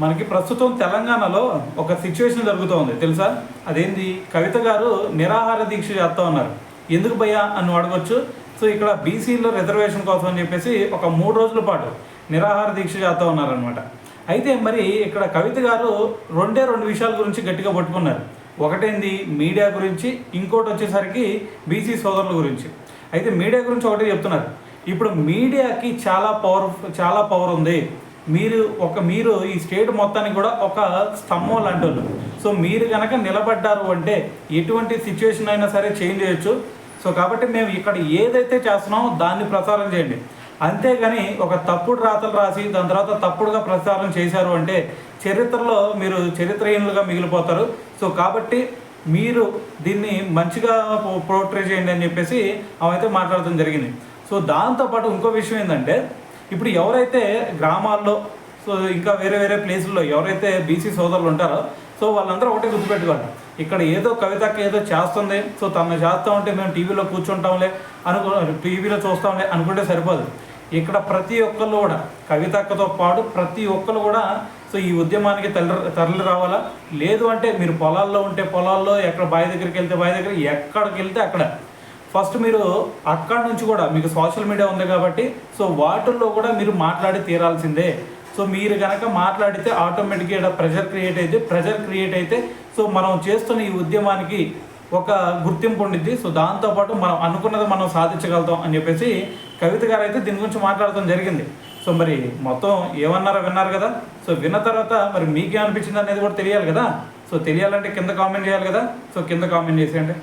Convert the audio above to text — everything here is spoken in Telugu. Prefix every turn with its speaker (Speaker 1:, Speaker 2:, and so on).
Speaker 1: మనకి ప్రస్తుతం తెలంగాణలో ఒక సిచ్యువేషన్ జరుగుతోంది తెలుసా? అదేంటి, కవిత గారు నిరాహార దీక్ష చేస్తూ ఉన్నారు. ఎందుకు భయ్యా అని అడగొచ్చు. సో ఇక్కడ బీసీలో రిజర్వేషన్ కోసం అని చెప్పేసి ఒక 3 రోజుల పాటు నిరాహార దీక్ష చేస్తూ ఉన్నారనమాట. అయితే మరి ఇక్కడ కవిత గారు రెండు విషయాల గురించి గట్టిగా పట్టుకున్నారు. ఒకటేంది మీడియా గురించి, ఇంకోటి వచ్చేసరికి బీసీ సోదరుల గురించి. అయితే మీడియా గురించి ఒకటే చెప్తున్నారు. ఇప్పుడు మీడియాకి చాలా పవర్ ఉంది. మీరు ఈ స్టేట్ మొత్తానికి కూడా ఒక స్తంభం లాంటి. సో మీరు కనుక నిలబడ్డారు అంటే ఎటువంటి సిచ్యువేషన్ అయినా సరే చేంజ్ చేయొచ్చు. సో కాబట్టి మేము ఇక్కడ ఏదైతే చేస్తున్నామో దాన్ని ప్రచారం చేయండి. అంతేగాని ఒక తప్పుడు రాతలు రాసి దాని తర్వాత తప్పుడుగా ప్రచారం చేశారు అంటే చరిత్రలో మీరు చరిత్రహీనులుగా మిగిలిపోతారు. సో కాబట్టి మీరు దీన్ని మంచిగా పోర్ట్రే చేయండి అని చెప్పేసి ఆమె మాట్లాడటం జరిగింది. సో దాంతోపాటు ఇంకో విషయం ఏంటంటే, ఇప్పుడు ఎవరైతే గ్రామాల్లో సో ఇంకా వేరే ప్లేసుల్లో ఎవరైతే బీసీ సోదరులు ఉంటారో సో వాళ్ళందరూ ఒకటే గుర్తుపెట్టుకోండి. ఇక్కడ ఏదో కవితకి ఏదో చేస్తుంది, సో తను చేస్తూ ఉంటే మేము టీవీలో కూర్చుంటాంలే టీవీలో చూస్తాంలే అనుకుంటే సరిపోదు. ఇక్కడ ప్రతి ఒక్కళ్ళు కూడా కవితక్కతో పాటు ప్రతి ఒక్కరు కూడా సో ఈ ఉద్యమానికి తరలి రావాలా. లేదు అంటే మీరు పొలాల్లో ఉంటే పొలాల్లో, ఎక్కడ బావి దగ్గరికి వెళ్తే బావి దగ్గర, ఎక్కడికి వెళ్తే అక్కడ ఫస్ట్ మీరు అక్కడ నుంచి కూడా మీకు సోషల్ మీడియా ఉంది కాబట్టి సో వాటిల్లో కూడా మీరు మాట్లాడి తీరాల్సిందే. సో మీరు కనుక మాట్లాడితే ఆటోమేటిక్గా ప్రెషర్ క్రియేట్ అయితే సో మనం చేస్తున్న ఈ ఉద్యమానికి ఒక గుర్తింపు ఉండిద్ది. సో దాంతోపాటు మనం అనుకున్నది మనం సాధించగలుగుతాం అని చెప్పేసి కవిత గారు అయితే దీని గురించి మాట్లాడటం జరిగింది. సో మరి మొత్తం ఏమన్నారో విన్నారు కదా. సో విన్న తర్వాత మరి మీకేమనిపించింది అనేది కూడా తెలియాలి కదా. సో తెలియాలంటే కింద కామెంట్ చేయాలి కదా. సో కింద కామెంట్ చేసేయండి.